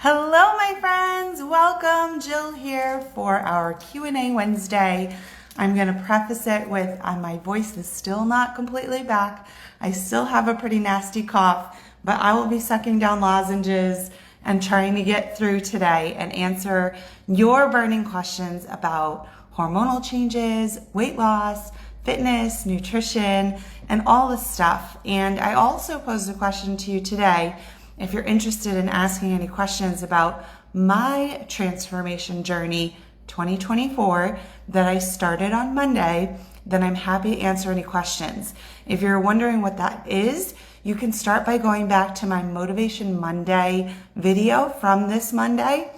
Hello, my friends. Welcome. Jill here for our Q&A Wednesday. I'm going to preface it with my voice is still not completely back. I still have a pretty nasty cough, but I will be sucking down lozenges and trying to get through today and answer your burning questions about hormonal changes, weight loss, fitness, nutrition, and all this stuff. And I also posed a question to you today. If you're interested in asking any questions about my transformation journey 2024 that I started on Monday, then I'm happy to answer any questions. If you're wondering what that is, you can start by going back to my Motivation Monday video from this Monday.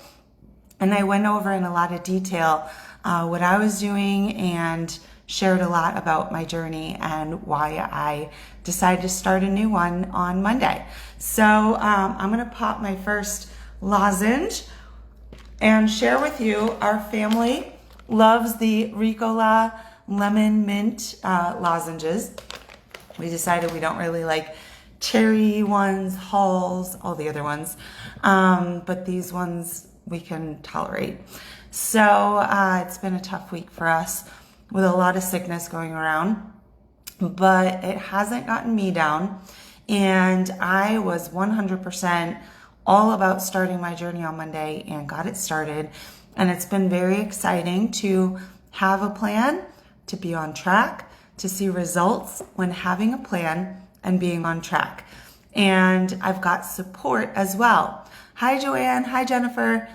And I went over in a lot of detail what I was doing and shared a lot about my journey and why I decided to start a new one on Monday. So I'm gonna pop my first lozenge and share with you our family loves the Ricola lemon mint lozenges. We decided we don't really like cherry ones, Halls, all the other ones, but these ones we can tolerate. So it's been a tough week for us with a lot of sickness going around, but it hasn't gotten me down. And I was 100% all about starting my journey on Monday and got it started. And it's been very exciting to have a plan, to be on track, to see results when having a plan and being on track. And I've got support as well. Hi, Joanne. Hi, Jennifer.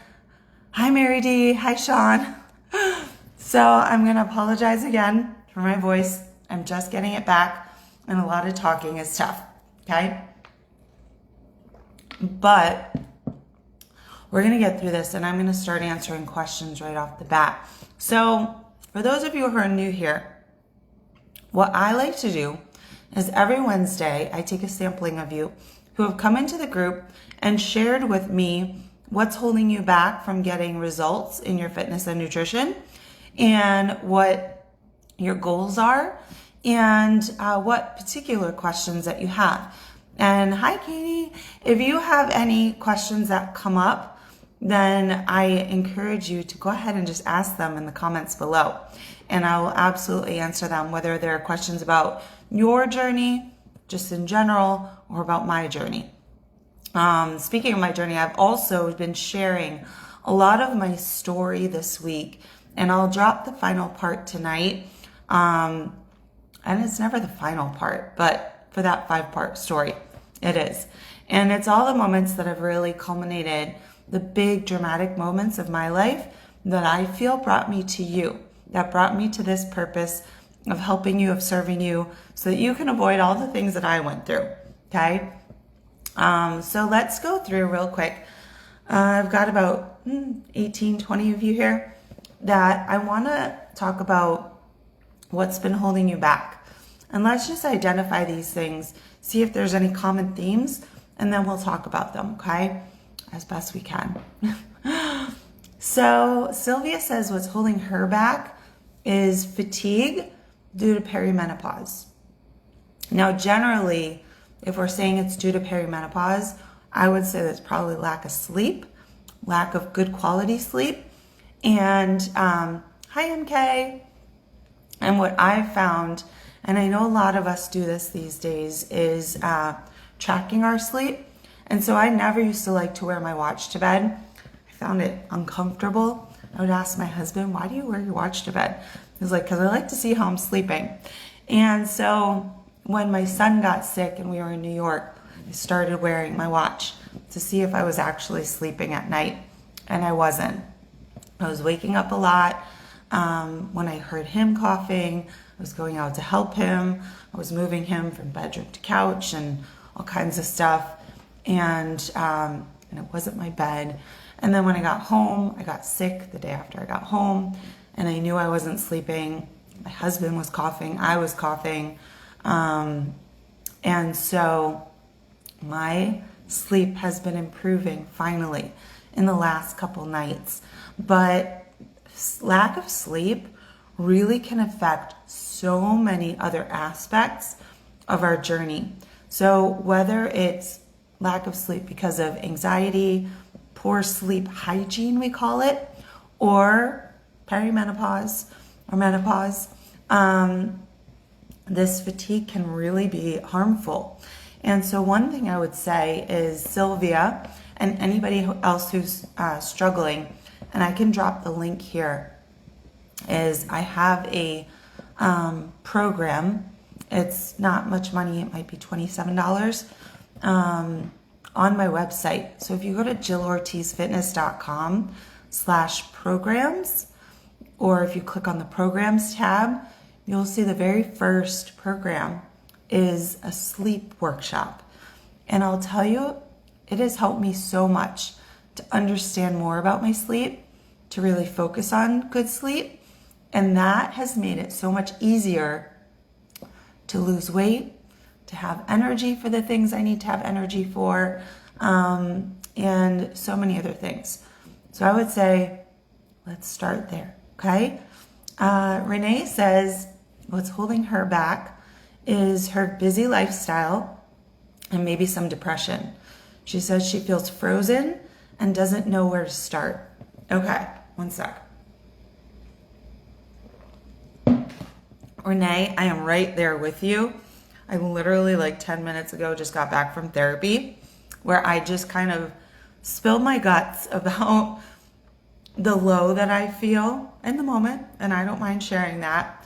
Hi, Mary D. Hi, Sean. So I'm going to apologize again for my voice. I'm just getting it back, and a lot of talking is tough, okay? But we're going to get through this, and I'm going to start answering questions right off the bat. So for those of you who are new here, what I like to do is every Wednesday, I take a sampling of you who have come into the group and shared with me what's holding you back from getting results in your fitness and nutrition, and what your goals are, and what particular questions that you have. And hi, Katie. If you have any questions that come up, then I encourage you to go ahead and just ask them in the comments below. And I will absolutely answer them, whether they're questions about your journey, just in general, or about my journey. Speaking of my journey, I've also been sharing a lot of my story this week, and I'll drop the final part tonight. And it's never the final part, but for that 5-part story, it is. And it's all the moments that have really culminated, the big dramatic moments of my life that I feel brought me to you, that brought me to this purpose of helping you, of serving you, so that you can avoid all the things that I went through, okay? So let's go through real quick. I've got about 18, 20 of you here that I want to talk about what's been holding you back. And let's just identify these things, see if there's any common themes, and then we'll talk about them, okay? As best we can. So Sylvia says what's holding her back is fatigue due to perimenopause. Now, generally, if we're saying it's due to perimenopause, I would say that's probably lack of sleep, lack of good quality sleep. And hi, MK. And what I've found, and I know a lot of us do this these days, is tracking our sleep. And so I never used to like to wear my watch to bed. I found it uncomfortable. I would ask my husband, why do you wear your watch to bed? He was like, because I like to see how I'm sleeping. And so when my son got sick and we were in New York, I started wearing my watch to see if I was actually sleeping at night. And I wasn't. I was waking up a lot. When I heard him coughing, I was going out to help him. I was moving him from bedroom to couch and all kinds of stuff. And it wasn't my bed. And then when I got home, I got sick the day after I got home, and I knew I wasn't sleeping. My husband was coughing. I was coughing. And so my sleep has been improving finally in the last couple nights. But lack of sleep really can affect so many other aspects of our journey. So whether it's lack of sleep because of anxiety, poor sleep hygiene, we call it, or perimenopause or menopause, this fatigue can really be harmful. And so one thing I would say is Sylvia and anybody else who's struggling, and I can drop the link here, is I have a program. It's not much money. It might be $27 on my website. So if you go to jillortizfitness.com/programs, or if you click on the programs tab, you'll see the very first program is a sleep workshop. And I'll tell you, it has helped me so much to understand more about my sleep, to really focus on good sleep. And that has made it so much easier to lose weight, to have energy for the things I need to have energy for, and so many other things. So I would say, let's start there, okay? Renee says what's holding her back is her busy lifestyle and maybe some depression. She says she feels frozen and doesn't know where to start. Okay, one sec. Renee, I am right there with you. I literally 10 minutes ago just got back from therapy where I just kind of spilled my guts about the low that I feel in the moment, and I don't mind sharing that,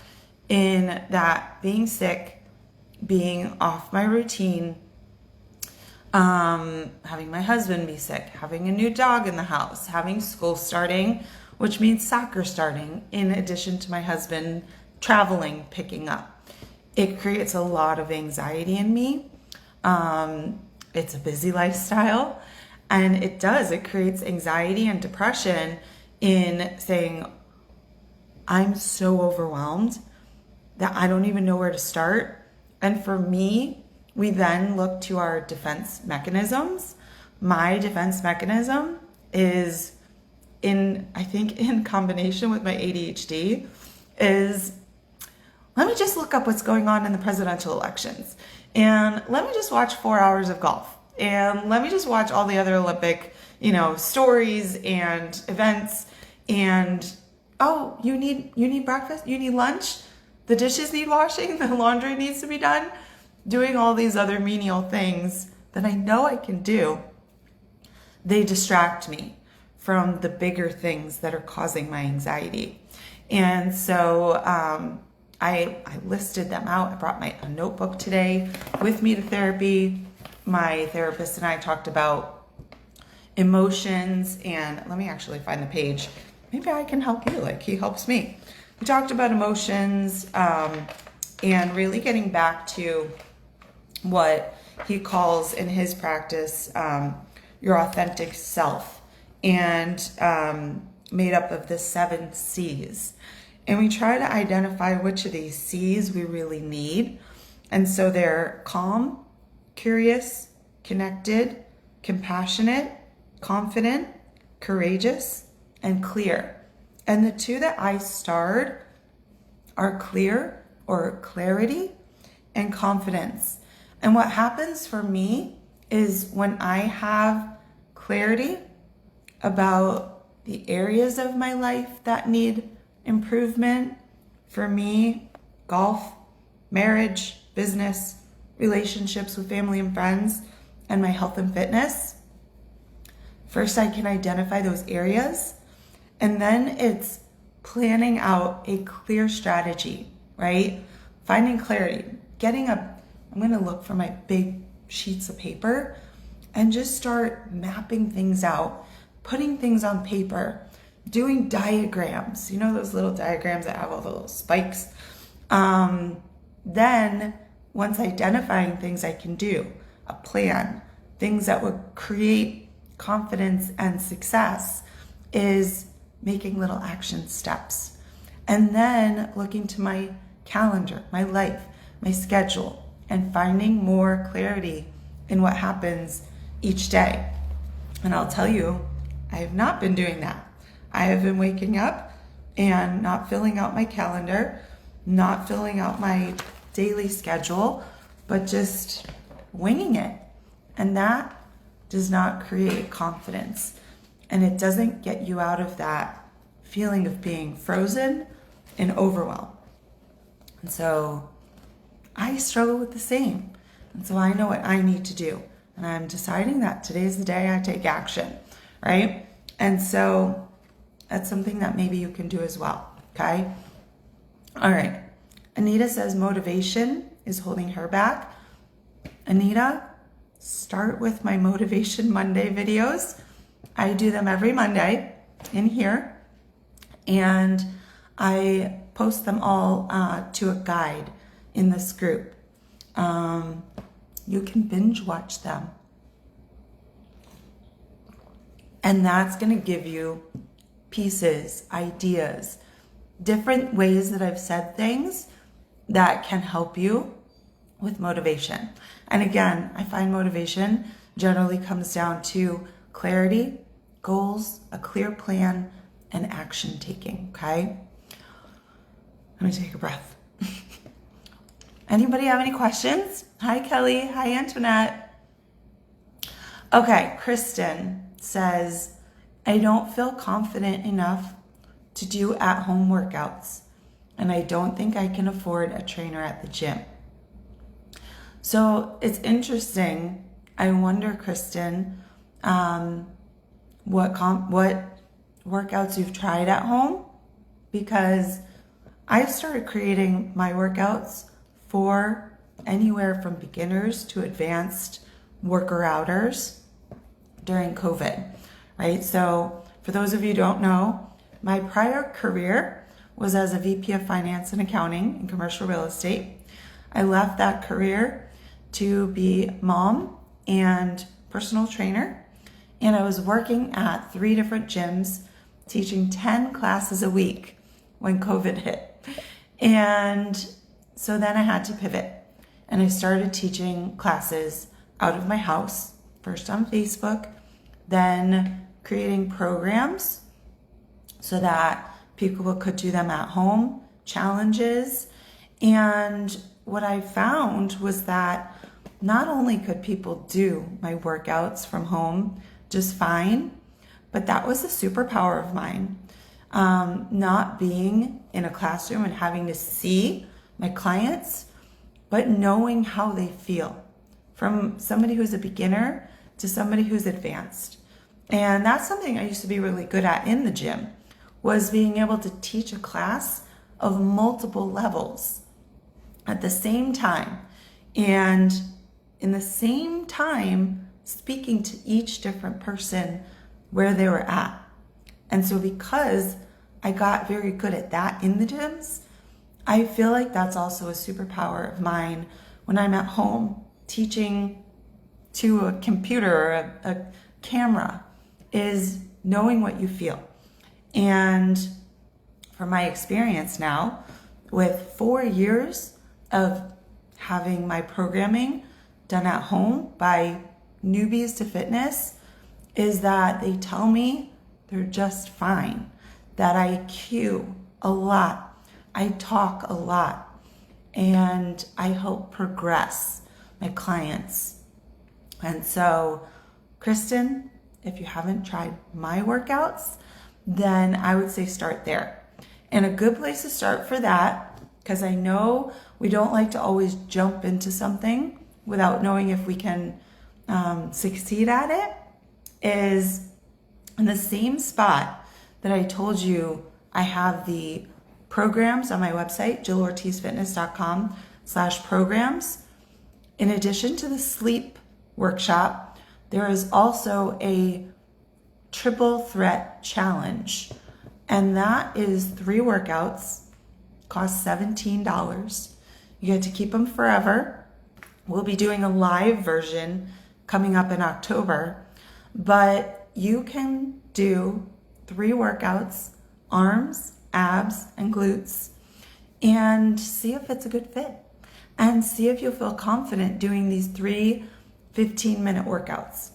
in that being sick, being off my routine, having my husband be sick, having a new dog in the house, having school starting, which means soccer starting, in addition to my husband traveling, picking up. It creates a lot of anxiety in me. It's a busy lifestyle, and it creates anxiety and depression in saying, I'm so overwhelmed that I don't even know where to start. And for me, we then look to our defense mechanisms. My defense mechanism is in combination with my ADHD, is let me just look up what's going on in the presidential elections. And let me just watch 4 hours of golf. And let me just watch all the other Olympic, stories and events. And, oh, you need breakfast? You need lunch? The dishes need washing? The laundry needs to be done? Doing all these other menial things that I know I can do, they distract me from the bigger things that are causing my anxiety. And so I listed them out. I brought a notebook today with me to therapy. My therapist and I talked about emotions, and let me actually find the page. Maybe I can help you like he helps me. We talked about emotions and really getting back to what he calls in his practice your authentic self, and made up of the 7 C's. And we try to identify which of these C's we really need. And so they're calm, curious, connected, compassionate, confident, courageous, and clear. And the 2 that I starred are clear, or clarity, and confidence. And what happens for me is when I have clarity about the areas of my life that need improvement, for me, golf, marriage, business, relationships with family and friends, and my health and fitness. First, I can identify those areas, and then it's planning out a clear strategy, right? Finding clarity, I'm going to look for my big sheets of paper and just start mapping things out, putting things on paper, doing diagrams, those little diagrams that have all the little spikes. Then once identifying things I can do, a plan, things that would create confidence and success, is making little action steps. And then looking to my calendar, my life, my schedule, and finding more clarity in what happens each day. And I'll tell you, I have not been doing that. I have been waking up and not filling out my calendar, not filling out my daily schedule, but just winging it. And that does not create confidence. and it doesn't get you out of that feeling of being frozen and overwhelmed. And so I struggle with the same. And so I know what I need to do. And I'm deciding that today's the day I take action, right? And so that's something that maybe you can do as well, okay? All right. Anita says motivation is holding her back. Anita, start with my Motivation Monday videos. I do them every Monday in here, and I post them all to a guide in this group. You can binge watch them. And that's going to give you pieces, ideas, different ways that I've said things that can help you with motivation. And again, I find motivation generally comes down to clarity, goals, a clear plan, and action taking, okay? Let me take a breath. Anybody have any questions? Hi, Kelly. Hi, Antoinette. Okay, Kristen says, I don't feel confident enough to do at-home workouts, and I don't think I can afford a trainer at the gym. So it's interesting. I wonder, Kristen, what workouts you've tried at home, because I started creating my workouts for anywhere from beginners to advanced worker-outers during COVID, right? So for those of you who don't know, my prior career was as a VP of Finance and Accounting in commercial real estate. I left that career to be mom and personal trainer, and I was working at 3 different gyms, teaching 10 classes a week when COVID hit. And so then I had to pivot, and I started teaching classes out of my house, first on Facebook, then creating programs so that people could do them at home, challenges. And what I found was that not only could people do my workouts from home just fine, but that was a superpower of mine. Not being in a classroom and having to see my clients, but knowing how they feel, from somebody who's a beginner to somebody who's advanced. And that's something I used to be really good at in the gym, was being able to teach a class of multiple levels at the same time, and in the same time speaking to each different person where they were at. And so because I got very good at that in the gyms, I feel like that's also a superpower of mine when I'm at home teaching to a computer or a camera, is knowing what you feel. And from my experience now, with 4 years of having my programming done at home by newbies to fitness, is that they tell me they're just fine, that I cue a lot, I talk a lot, and I help progress my clients. And so, Kristen, if you haven't tried my workouts, then I would say start there. And a good place to start for that, because I know we don't like to always jump into something without knowing if we can succeed at it, is in the same spot that I told you I have the programs on my website, jillortizfitness.com/programs. In addition to the sleep workshop, there is also a triple threat challenge. And that is 3 workouts, cost $17. You get to keep them forever. We'll be doing a live version coming up in October, but you can do 3 workouts, arms, abs, and glutes, and see if it's a good fit, and see if you'll feel confident doing these 3 15-minute workouts.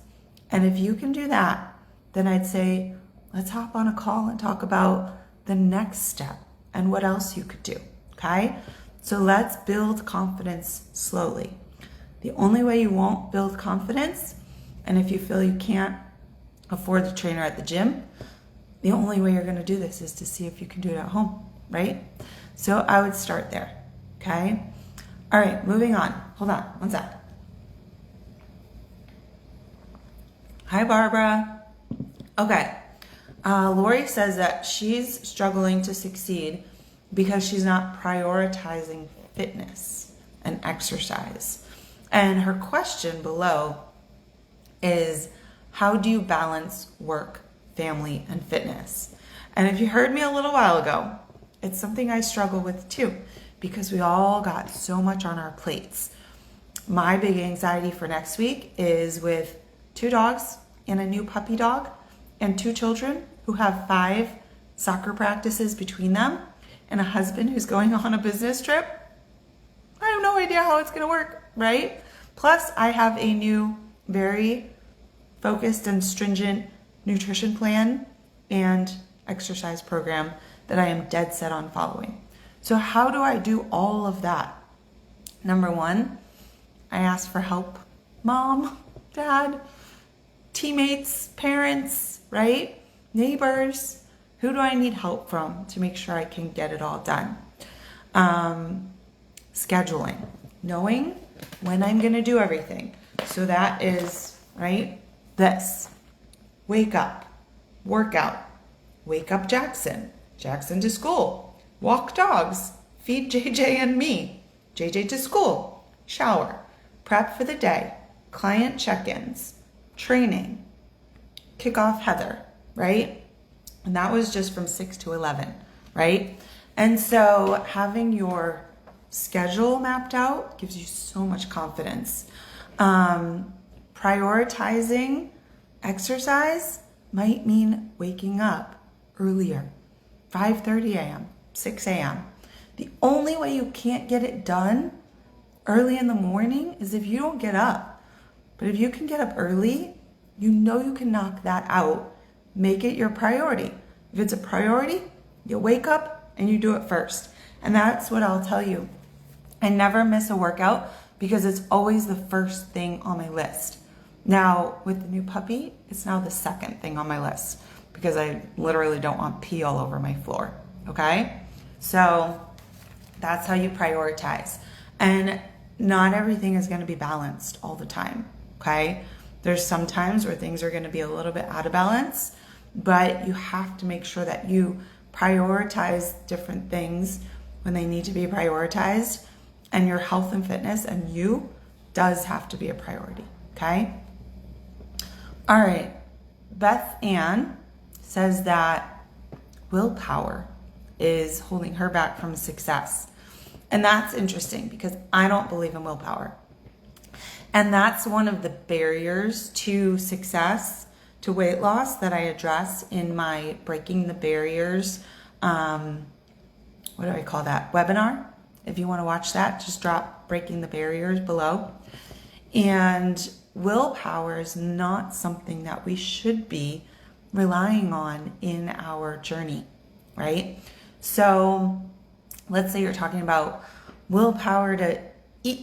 And if you can do that, then I'd say, let's hop on a call and talk about the next step and what else you could do, okay? So let's build confidence slowly. The only way you won't build confidence, and if you feel you can't afford the trainer at the gym, the only way you're going to do this is to see if you can do it at home, right? So I would start there, okay? All right, moving on. Hold on, one sec. Hi, Barbara. Okay. Lori says that she's struggling to succeed because she's not prioritizing fitness and exercise. And her question below is, how do you balance work, family, and fitness? And if you heard me a little while ago, it's something I struggle with too, because we all got so much on our plates. My big anxiety for next week is with 2 dogs and a new puppy dog and 2 children who have 5 soccer practices between them and a husband who's going on a business trip. I have no idea how it's going to work, right? Plus, I have a new, very focused and stringent nutrition plan and exercise program that I am dead set on following. So how do I do all of that? Number 1, I ask for help. Mom, dad, teammates, parents, right? Neighbors. Who do I need help from to make sure I can get it all done? Scheduling, knowing when I'm going to do everything. So that is, right, this. Wake up, workout, wake up Jackson to school, walk dogs, feed JJ and me, JJ to school, shower, prep for the day, client check-ins, training, kick off Heather, right? And that was just from 6 to 11, right? And so having your schedule mapped out gives you so much confidence. Prioritizing exercise might mean waking up earlier, 5:30 a.m., 6 a.m. The only way you can't get it done early in the morning is if you don't get up. But if you can get up early, you know you can knock that out. Make it your priority. If it's a priority, you wake up and you do it first. And that's what I'll tell you. I never miss a workout because it's always the first thing on my list. Now, with the new puppy, it's now the second thing on my list because I literally don't want pee all over my floor, okay? So that's how you prioritize. And not everything is going to be balanced all the time, okay? There's some times where things are going to be a little bit out of balance, but you have to make sure that you prioritize different things when they need to be prioritized, and your health and fitness and you does have to be a priority, okay? All right, Beth Ann says that willpower is holding her back from success. And that's interesting because I don't believe in willpower. And that's one of the barriers to success, to weight loss, that I address in my Breaking the Barriers, what do I call that, webinar. If you want to watch that, just drop Breaking the Barriers below. And willpower is not something that we should be relying on in our journey, right? So let's say you're talking about willpower to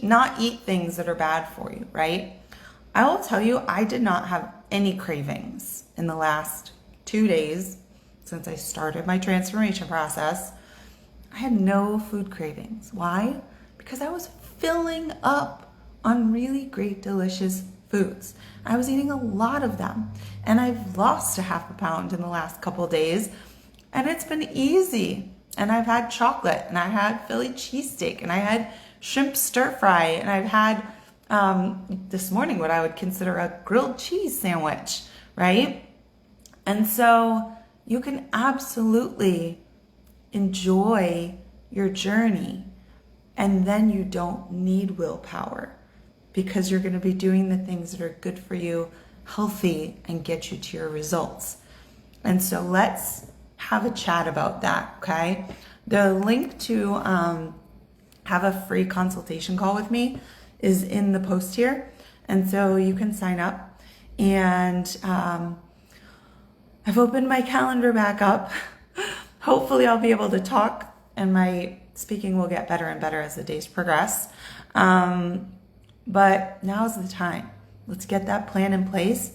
not eat things that are bad for you, right? I will tell you, I did not have any cravings in the last 2 days since I started my transformation process. I had no food cravings. Why? Because I was filling up on really great, delicious foods. I was eating a lot of them, and I've lost a half a pound in the last couple of days, and it's been easy. And I've had chocolate, and I had Philly cheesesteak, and I had shrimp stir fry, and I've had this morning what I would consider a grilled cheese sandwich, right? And so you can absolutely enjoy your journey, and then you don't need willpower because you're going to be doing the things that are good for you, healthy, and get you to your results. And so let's have a chat about that, okay? The link to have a free consultation call with me is in the post here. And so you can sign up. And I've opened my calendar back up. Hopefully I'll be able to talk and my speaking will get better and better as the days progress. But now's the time. Let's get that plan in place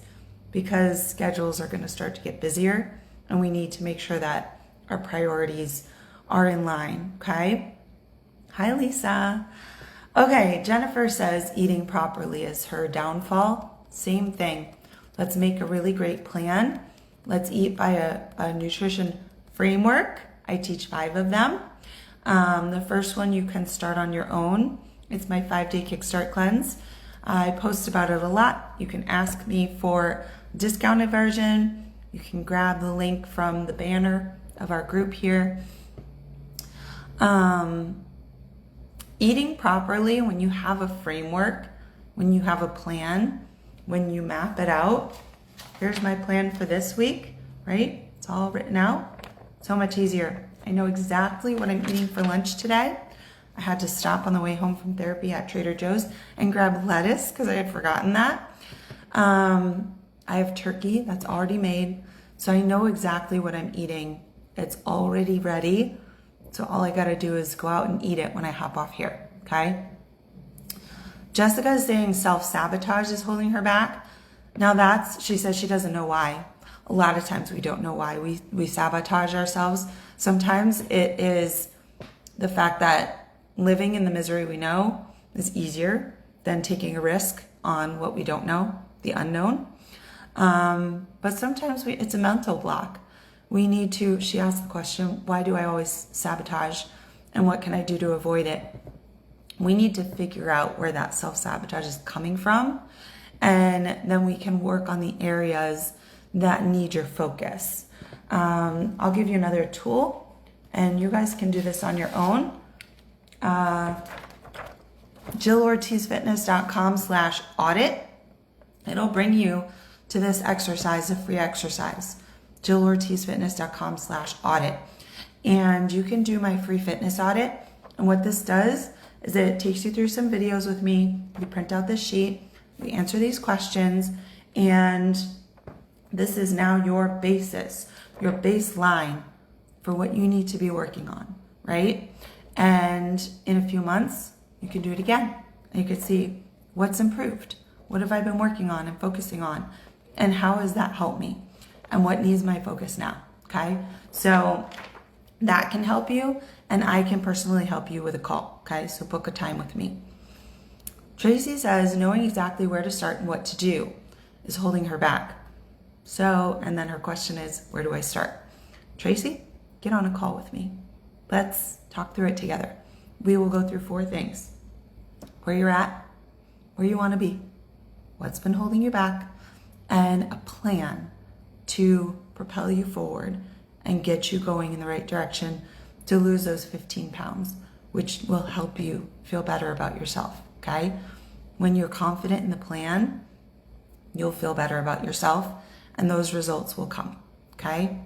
because schedules are going to start to get busier and we need to make sure that our priorities are in line, okay? Hi, Lisa. Okay, Jennifer says eating properly is her downfall. Same thing. Let's make a really great plan. Let's eat by a nutrition framework. I teach 5 of them. The first one you can start on your own. It's my 5-day Kickstart Cleanse. I post about it a lot. You can ask me for a discounted version. You can grab the link from the banner of our group here. Eating properly, when you have a framework, when you have a plan, when you map it out. Here's my plan for this week, right? It's all written out. So much easier. I know exactly what I'm eating for lunch today. I had to stop on the way home from therapy at Trader Joe's and grab lettuce because I had forgotten that. I have turkey that's already made, so I know exactly what I'm eating. It's already ready. So all I gotta do is go out and eat it when I hop off here, okay? Jessica is saying self-sabotage is holding her back. Now she says she doesn't know why. A lot of times we don't know why we sabotage ourselves. Sometimes it is the fact that living in the misery we know is easier than taking a risk on what we don't know, the unknown. But sometimes it's a mental block. She asked the question, why do I always sabotage and what can I do to avoid it? We need to figure out where that self-sabotage is coming from, and then we can work on the areas that need your focus. I'll give you another tool, and you guys can do this on your own. JillOrtizFitness.com/audit. It'll bring you to this exercise, a free exercise. JillOrtizFitness.com/audit. And you can do my free fitness audit. And what this does is it takes you through some videos with me. We print out this sheet, we answer these questions, and this is now your basis, your baseline for what you need to be working on, right? And in a few months, you can do it again. And you can see what's improved. What have I been working on and focusing on? And how has that helped me? And what needs my focus now, okay? So that can help you, and I can personally help you with a call, okay? So book a time with me. Tracy says knowing exactly where to start and what to do is holding her back. So, and then her question is, where do I start? Tracy, get on a call with me. Let's talk through it together. We will go through 4 things. Where you're at, where you want to be, what's been holding you back, and a plan to propel you forward and get you going in the right direction to lose those 15 pounds, which will help you feel better about yourself, okay? When you're confident in the plan, you'll feel better about yourself and those results will come, okay?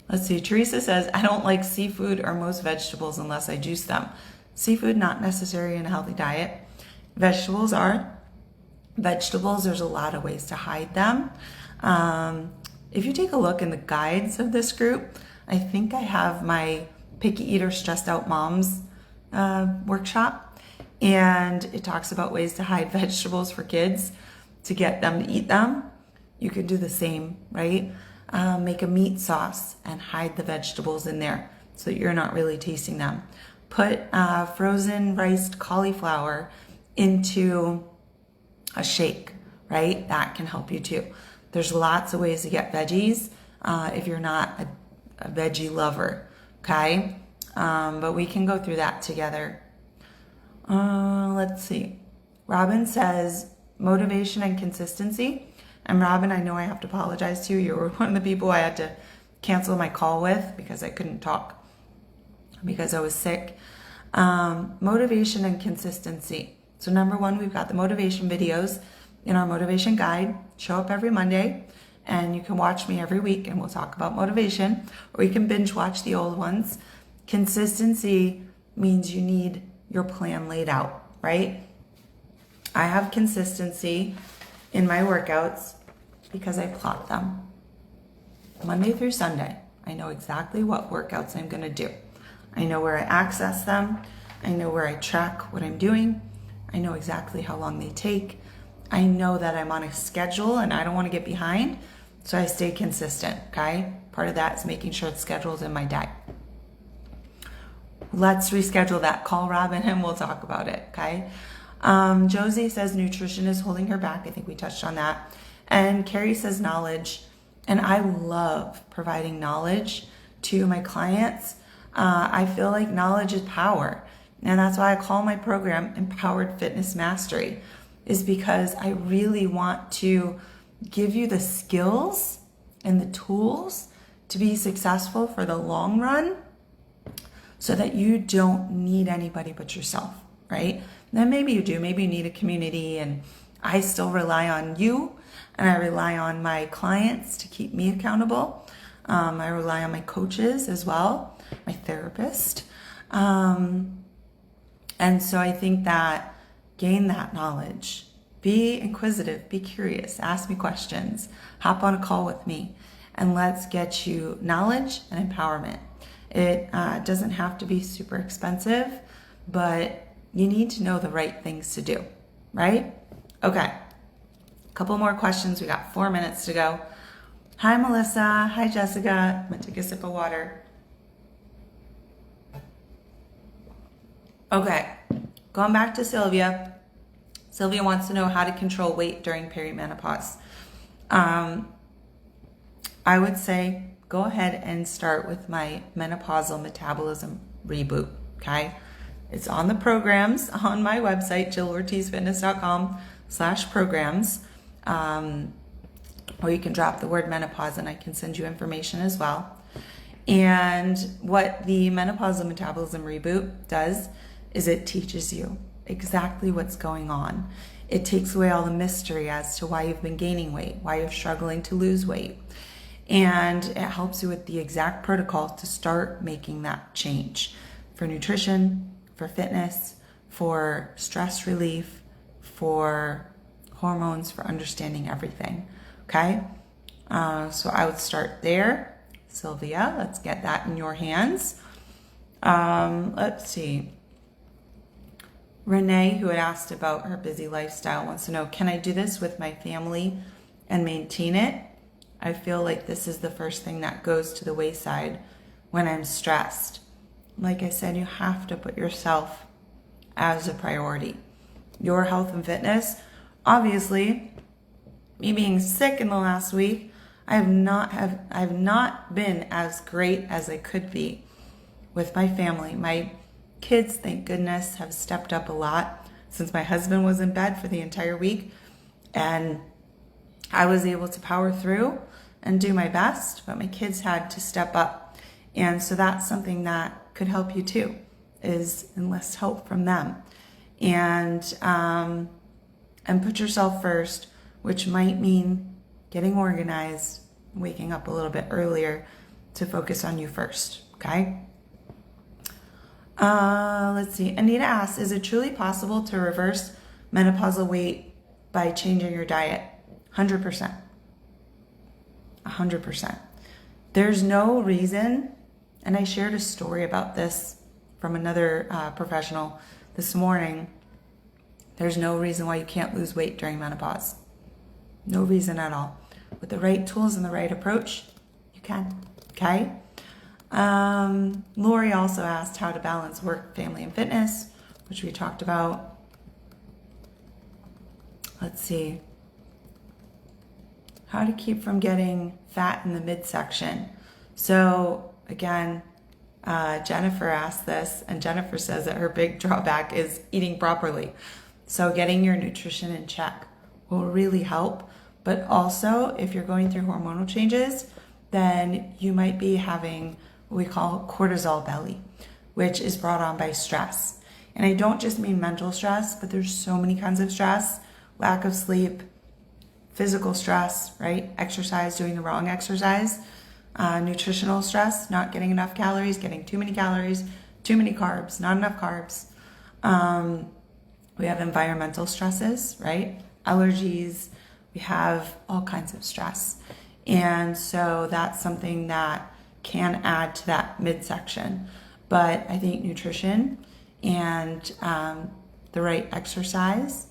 Let's see, Teresa says, I don't like seafood or most vegetables unless I juice them. Seafood, not necessary in a healthy diet. Vegetables are. Vegetables, there's a lot of ways to hide them. If you take a look in the guides of this group, I think I have my Picky Eater Stressed Out Moms workshop, and it talks about ways to hide vegetables for kids to get them to eat them. You can do the same, right? Make a meat sauce and hide the vegetables in there so that you're not really tasting them. Put frozen riced cauliflower into a shake, right? That can help you too. There's lots of ways to get veggies if you're not a veggie lover, okay? But we can go through that together. Let's see. Robin says motivation and consistency. And Robin, I know I have to apologize to you. You were one of the people I had to cancel my call with because I couldn't talk because I was sick. Motivation and consistency. So number 1, we've got the motivation videos in our motivation guide. Show up every Monday and you can watch me every week and we'll talk about motivation, or you can binge watch the old ones. Consistency means you need your plan laid out, right? I have consistency in my workouts because I plot them. Monday through Sunday, I know exactly what workouts I'm going to do. I know where I access them. I know where I track what I'm doing. I know exactly how long they take. I know that I'm on a schedule and I don't want to get behind, so I stay consistent, okay? Part of that is making sure it's scheduled in my day. Let's reschedule that. Call Robin and we'll talk about it, okay? Josie says nutrition is holding her back. I think we touched on that. And Carrie says knowledge. And I love providing knowledge to my clients. I feel like knowledge is power. And that's why I call my program Empowered Fitness Mastery, is because I really want to give you the skills and the tools to be successful for the long run so that you don't need anybody but yourself, right? Then maybe you do, maybe you need a community, and I still rely on you and I rely on my clients to keep me accountable. I rely on my coaches as well, my therapist. And so I think that gain that knowledge, be inquisitive, be curious, ask me questions, hop on a call with me, and let's get you knowledge and empowerment. It doesn't have to be super expensive, but you need to know the right things to do, right? Okay, a couple more questions. We got 4 minutes to go. Hi, Melissa. Hi, Jessica. I'm gonna take a sip of water. Okay, going back to Sylvia. Sylvia wants to know how to control weight during perimenopause. I would say go ahead and start with my menopausal metabolism reboot, okay? It's on the programs on my website, jillortizfitness.com/programs. Or you can drop the word menopause and I can send you information as well. And what the menopausal metabolism reboot does is it teaches you exactly what's going on. It takes away all the mystery as to why you've been gaining weight, why you're struggling to lose weight. And it helps you with the exact protocol to start making that change for nutrition, for fitness, for stress relief, for hormones, for understanding everything. Okay? So I would start there. Sylvia, let's get that in your hands. Let's see. Renee, who had asked about her busy lifestyle, wants to know, can I do this with my family and maintain it? I feel like this is the first thing that goes to the wayside when I'm stressed. Like I said, you have to put yourself as a priority. Your health and fitness. Obviously, me being sick in the last week, I've not been as great as I could be with my family. My kids, thank goodness, have stepped up a lot since my husband was in bed for the entire week, and I was able to power through and do my best, but my kids had to step up. And so that's something that could help you too, is enlist help from them. And put yourself first, which might mean getting organized, waking up a little bit earlier to focus on you first, okay? Let's see. Anita asks, is it truly possible to reverse menopausal weight by changing your diet? 100%. 100%. There's no reason, and I shared a story about this from another professional this morning. There's no reason why you can't lose weight during menopause. No reason at all. With the right tools and the right approach, you can, okay? Lori also asked how to balance work, family, and fitness, which we talked about. Let's see. How to keep from getting fat in the midsection. So again, Jennifer asked this, and Jennifer says that her big drawback is eating properly. So getting your nutrition in check will really help. But also, if you're going through hormonal changes, then you might be having what we call cortisol belly, which is brought on by stress. And I don't just mean mental stress, but there's so many kinds of stress: lack of sleep, physical stress, right? Exercise, doing the wrong exercise, nutritional stress, not getting enough calories, getting too many calories, too many carbs, not enough carbs. We have environmental stresses, right? Allergies, we have all kinds of stress. And so that's something that can add to that midsection. But I think nutrition and the right exercise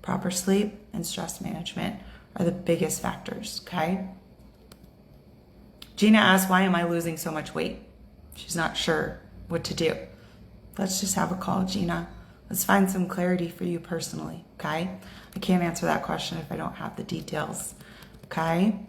proper sleep, and stress management are the biggest factors, okay? Gina asked, why am I losing so much weight? She's not sure what to do. Let's just have a call, Gina. Let's find some clarity for you personally, okay? I can't answer that question if I don't have the details, okay?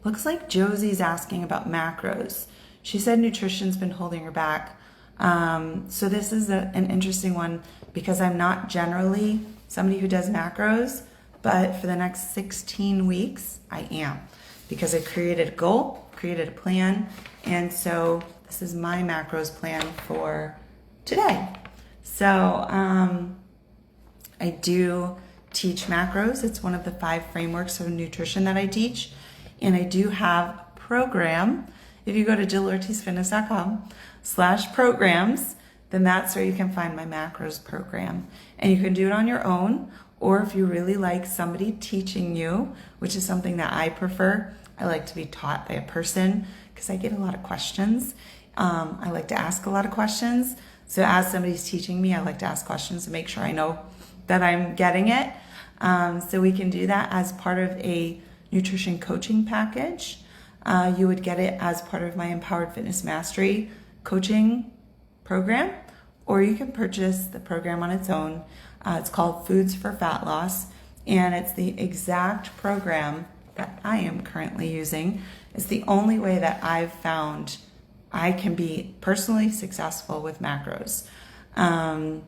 Looks like Josie's asking about macros. She said nutrition's been holding her back. So this is an interesting one because I'm not generally somebody who does macros, but for the next 16 weeks, I am. Because I created a goal, created a plan, and so this is my macros plan for today. So I do teach macros. It's one of the 5 frameworks of nutrition that I teach. And I do have a program. If you go to jillortizfitness.com/programs, then that's where you can find my macros program. And you can do it on your own, or if you really like somebody teaching you, which is something that I prefer. I like to be taught by a person because I get a lot of questions. I like to ask a lot of questions. So as somebody's teaching me, I like to ask questions to make sure I know that I'm getting it. So we can do that as part of a nutrition coaching package. You would get it as part of my Empowered Fitness Mastery coaching program, or you can purchase the program on its own. It's called Foods for Fat Loss, and it's the exact program that I am currently using. It's the only way that I've found I can be personally successful with macros. And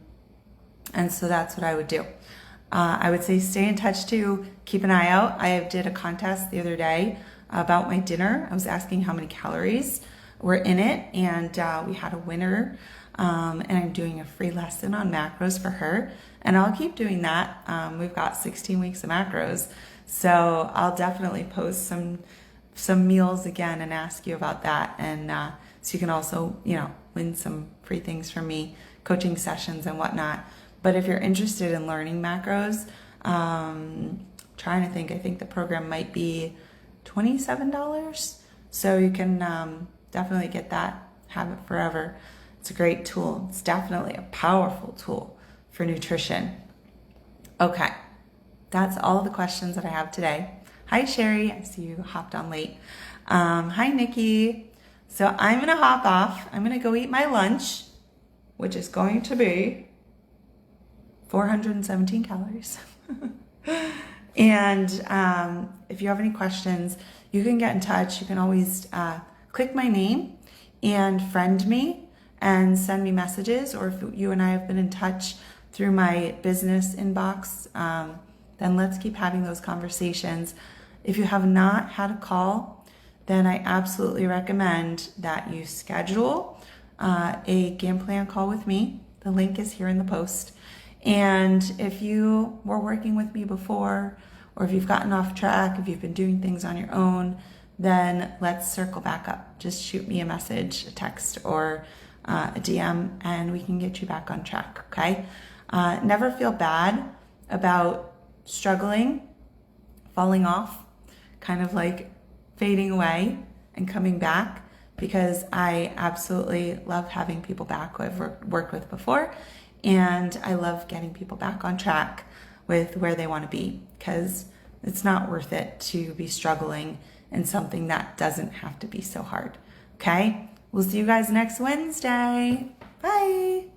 so that's what I would do. I would say stay in touch too. Keep an eye out. I did a contest the other day about my dinner. I was asking how many calories were in it, and we had a winner. And I'm doing a free lesson on macros for her, and I'll keep doing that. We've got 16 weeks of macros, so I'll definitely post some meals again and ask you about that. And so you can also, win some free things from me, coaching sessions and whatnot. But if you're interested in learning macros, trying to think, I think the program might be $27. So you can definitely get that, have it forever. It's a great tool. It's definitely a powerful tool for nutrition. Okay, that's all the questions that I have today. Hi, Sherry. I see you hopped on late. Hi, Nikki. So I'm going to hop off. I'm going to go eat my lunch, which is going to be 417 calories. And if you have any questions, you can get in touch. You can always click my name and friend me and send me messages. Or if you and I have been in touch through my business inbox, then let's keep having those conversations. If you have not had a call, then I absolutely recommend that you schedule a game plan call with me. The link is here in the post. And if you were working with me before, or if you've gotten off track, if you've been doing things on your own, then let's circle back up. Just shoot me a message, a text, or a DM, and we can get you back on track, okay? Never feel bad about struggling, falling off, kind of like fading away and coming back, because I absolutely love having people back who I've worked with before. And I love getting people back on track with where they want to be, because it's not worth it to be struggling in something that doesn't have to be so hard. Okay? We'll see you guys next Wednesday. Bye.